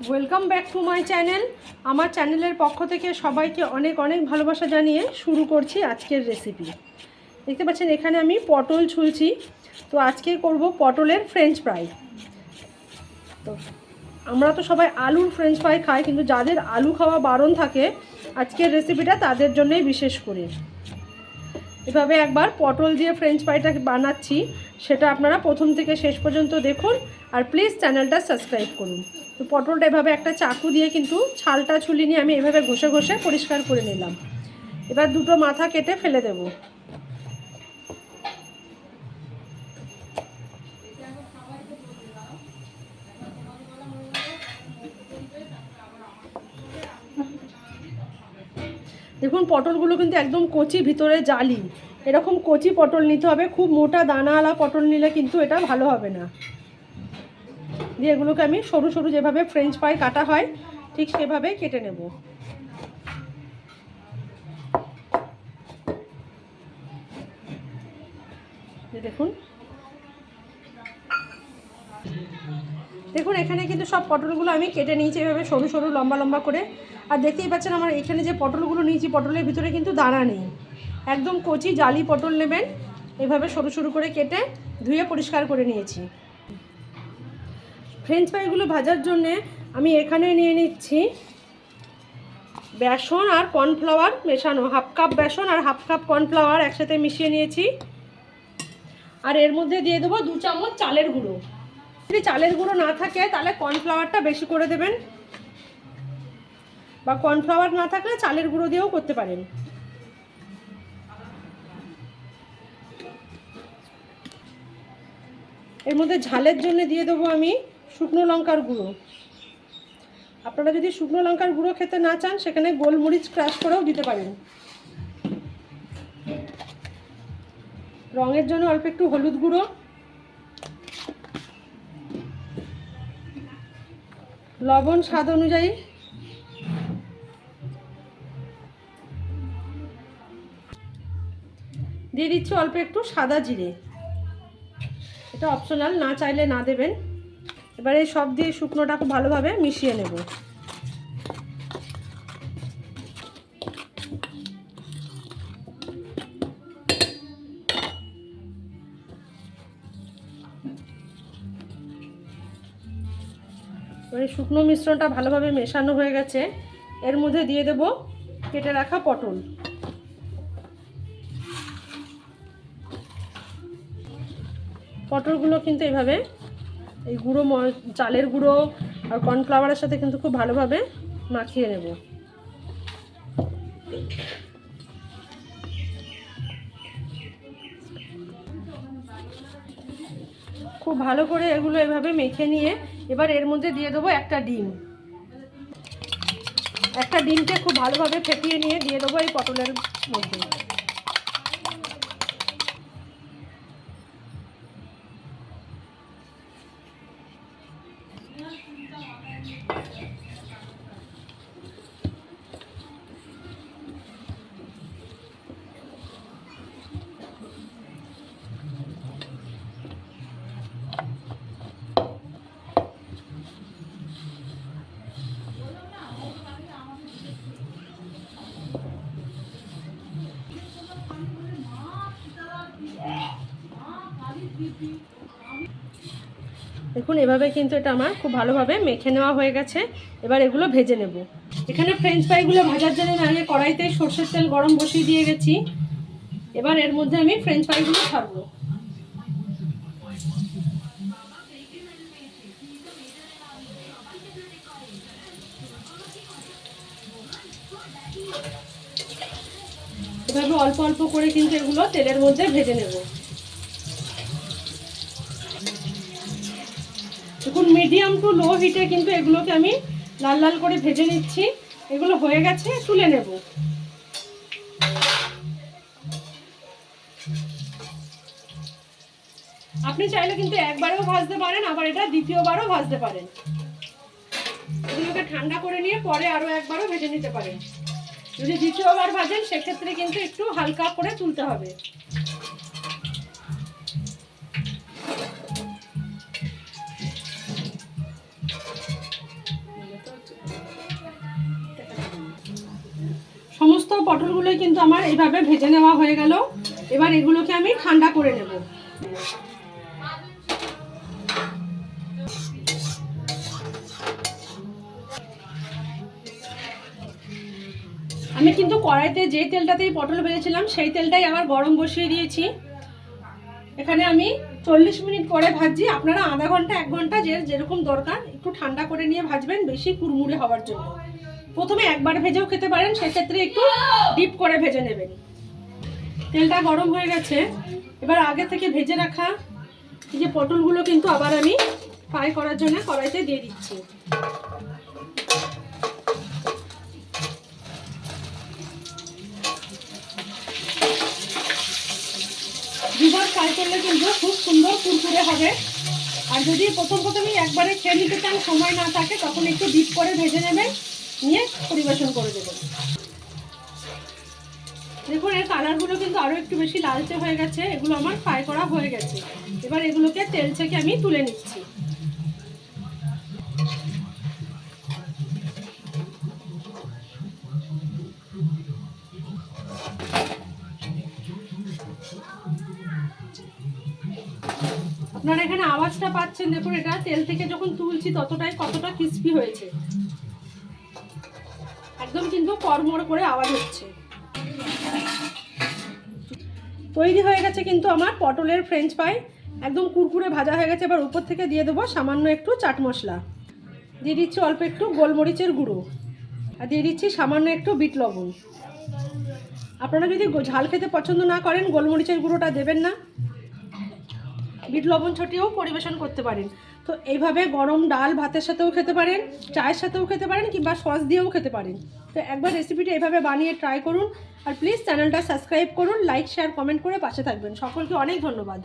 Welcome back to my channel. আমার চ্যানেলের পক্ষ থেকে সবাইকে অনেক অনেক ভালোবাসা জানিয়ে শুরু করছি আজকের রেসিপি। দেখতে পাচ্ছেন এখানে আমি পটল ছুলছি। তো আজকে করব পটলের ফ্রেঞ্চ ফ্রাই। তো আমরা তো সবাই আলুর ফ্রেঞ্চ ফ্রাই খাই, কিন্তু যাদের আলু খাওয়া বারণ থাকে আজকের রেসিপিটা তাদের জন্যই বিশেষ করে। এভাবে একবার পটল দিয়ে ফ্রেঞ্চ ফ্রাইটা বানাচ্ছি, সেটা আপনারা প্রথম থেকে শেষ পর্যন্ত দেখুন আর প্লিজ চ্যানেলটা সাবস্ক্রাইব করুন। তো পটলটা এভাবে একটা চাকু দিয়ে কিন্তু ছালটা ছুলি নিয়ে আমি এভাবে ঘষে ঘষে পরিষ্কার করে নিলাম। এবার দুটো মাথা কেটে ফেলে দেব। দেখুন পটলগুলো কিন্তু একদম কচি, ভিতরে জালি। এরকম কচি পটল নিতে হবে, খুব মোটা দানাওয়ালা পটল নিলে কিন্তু এটা ভালো হবে না। দিয়ে এগুলোকে আমি সরু সরু যেভাবে ফ্রেঞ্চ ফ্রাই কাটা হয় ঠিক সেভাবে কেটে নেব। দেখুন দেখুন এখানে কিন্তু সব পটলগুলো আমি কেটে নিয়েছি এভাবে সরু সরু লম্বা লম্বা করে। আর দেখতেই পাচ্ছেন আমার এখানে যে পটলগুলো নিয়েছি পটলের ভিতরে কিন্তু দানা নেই, একদম কচি জালি পটল নেবেন। এভাবে সরু সরু করে কেটে ধুয়ে পরিষ্কার করে নিয়েছি। ফ্রেঞ্চ ফ্রাইগুলো ভাজার জন্যে আমি এখানে নিয়ে নিচ্ছি বেসন আর কর্নফ্লাওয়ার মেশানো, হাফ কাপ বেসন আর হাফ কাপ কর্নফ্লাওয়ার একসাথে মিশিয়ে নিয়েছি। আর এর মধ্যে দিয়ে দেবো 2 চামচ চালের গুঁড়ো। যদি চালের গুঁড়ো না থাকে তাহলে কর্নফ্লাওয়ারটা বেশি করে দেবেন, বা কর্নফ্লাওয়ার না থাকলে চালের গুঁড়ো দিয়েও করতে পারেন। এর মধ্যে ঝালের জন্য দিয়ে দেবো আমি শুকনো লঙ্কার গুঁড়ো। আপনারা যদি শুকনো লঙ্কার গুঁড়ো খেতে না চান সেখানে গোলমরিচ ক্রাশ করেও দিতে পারেন। রঙের জন্য অল্প একটু হলুদ গুঁড়ো, লবণ স্বাদ অনুযায়ী, দিয়ে দিচ্ছি অল্প একটু সাদা জিরে। এটা অপশনাল, না চাইলে না দেবেন। এবারে সব দিয়ে শুকনোটা খুব ভালোভাবে মিশিয়ে নেব। এবারে শুকনো মিশ্রণটা ভালোভাবে মেশানো হয়ে গেছে। এর মধ্যে দিয়ে দেব কেটে রাখা পটল। পটলগুলো কিন্তু এইভাবে এই গুঁড়ো চালের গুঁড়ো আর কর্নফ্লাওয়ারের সাথে কিন্তু খুব ভালোভাবে মাখিয়ে নেব। খুব ভালো করে এগুলো এভাবে মেখে নিয়ে এবার এর মধ্যে দিয়ে দেবো একটা ডিম। একটা ডিমকে খুব ভালোভাবে ফেটিয়ে নিয়ে দিয়ে দেবো এই পটলের মধ্যে। দেখুন এভাবে কিন্তু এটা আমার খুব ভালোভাবে মেখে নেওয়া হয়ে গেছে। এবার এগুলো ভেজে নেব। এখানে ফ্রেঞ্চ ফ্রাইগুলো ভাজার জন্য আমি কড়াইতে সরষের তেল গরম বসিয়ে দিয়ে গেছি। এবার এর মধ্যে আমি ফ্রেঞ্চ ফ্রাইগুলো ছাড়বো। এভাবে অল্প অল্প করে কিন্তু এগুলো তেলের মধ্যে ভেজে নেব। দেখুন মিডিয়াম টু লো হিটে কিন্তু এগুলোকে আমি লাল লাল করে ভেজে নিচ্ছি। এগুলো হয়ে গেছে, তুলে নেব। আপনি চাইলে কিন্তু একবারেও ভাজতে পারেন, আবার এটা দ্বিতীয়বারও ভাজতে পারেন। এগুলোকে ঠান্ডা করে নিয়ে পরে আরও একবারও ভেজে নিতে পারেন। যদি দ্বিতীয়বার ভাজেন সেক্ষেত্রে কিন্তু একটু হালকা করে তুলতে হবে। পটলগুলোই কিন্তু আমার এইভাবে ভেজে নেওয়া হয়ে গেল। এবার এগুলোকে আমি ঠান্ডা করে নেব। আমি কিন্তু কড়াইতে যে তেলটাতেই পটল ভেজেছিলাম সেই তেলটাই আবার গরম বসিয়ে দিয়েছি। এখানে আমি 40 মিনিট করে ভাজছি। আপনারা আধা ঘন্টা 1 ঘন্টা যেরকম দরকার একটু ঠান্ডা করে নিয়ে ভাজবেন, বেশি কুড়মুড়ে হওয়ার জন্য। প্রথমে একবার ভেজেও খেতে পারেন, সেক্ষেত্রে একটু ডিপ করে ভেজে নেবেন। তেলটা গরম হয়ে গেছে। এবার আগে থেকে ভেজে রাখা এই যে পটলগুলো কিন্তু আবার আমি ফ্রাই করার জন্য কড়াইতে দিয়ে দিচ্ছি। দুবার ফ্রাই করলে কিন্তু খুব সুন্দর কুরকুরে হবে। আর যদি প্রথমেই একবারে খেয়ে নিতে চান, সময় না থাকে, তখন একটু ডিপ করে ভেজে নেবেন, নিয়ে পরিবেশন করে দেবেন। দেখুন এর কালারগুলো কিন্তু আরও একটু বেশি লালচে হয়ে গেছে। এগুলো আমার ফ্রাই করা হয়ে গেছে। এবার এগুলোকে তেল থেকে আমি তুলে নিচ্ছি। আপনারা এখানে আওয়াজটা পাচ্ছেন, দেখুন এটা তেল থেকে যখন তুলছি কতটা ক্রিস্পি হয়েছে। একদম কিন্তু কড়মড় করে আওয়াজ হচ্ছে। তৈরি হয়ে গেছে কিন্তু আমার পটলের ফ্রেঞ্চ ফ্রাই, একদম কুরকুরে ভাজা হয়ে গেছে। এবার উপর থেকে দিয়ে দেবো সামান্য একটু চাট মশলা, দিয়ে দিচ্ছি অল্প একটু গোলমরিচের গুঁড়ো, আর দিয়ে দিচ্ছি সামান্য একটু বিট লবণ। আপনারা যদি ঝাল খেতে পছন্দ না করেন, গোলমরিচের গুঁড়োটা দেবেন না, বিট লবণ ছটিয়েও পরিবেশন করতে পারেন। তো এইভাবে গরম ডাল ভাতের সাথেও খেতে পারেন, চায়ের সাথেও খেতে পারেন, কিংবা সস দিয়েও খেতে পারেন। তো একবার রেসিপিটা এইভাবে বানিয়ে ট্রাই করুন। আর প্লিজ চ্যানেলটা সাবস্ক্রাইব করুন, লাইক শেয়ার কমেন্ট করে পাশে থাকবেন। সকলকে অনেক ধন্যবাদ।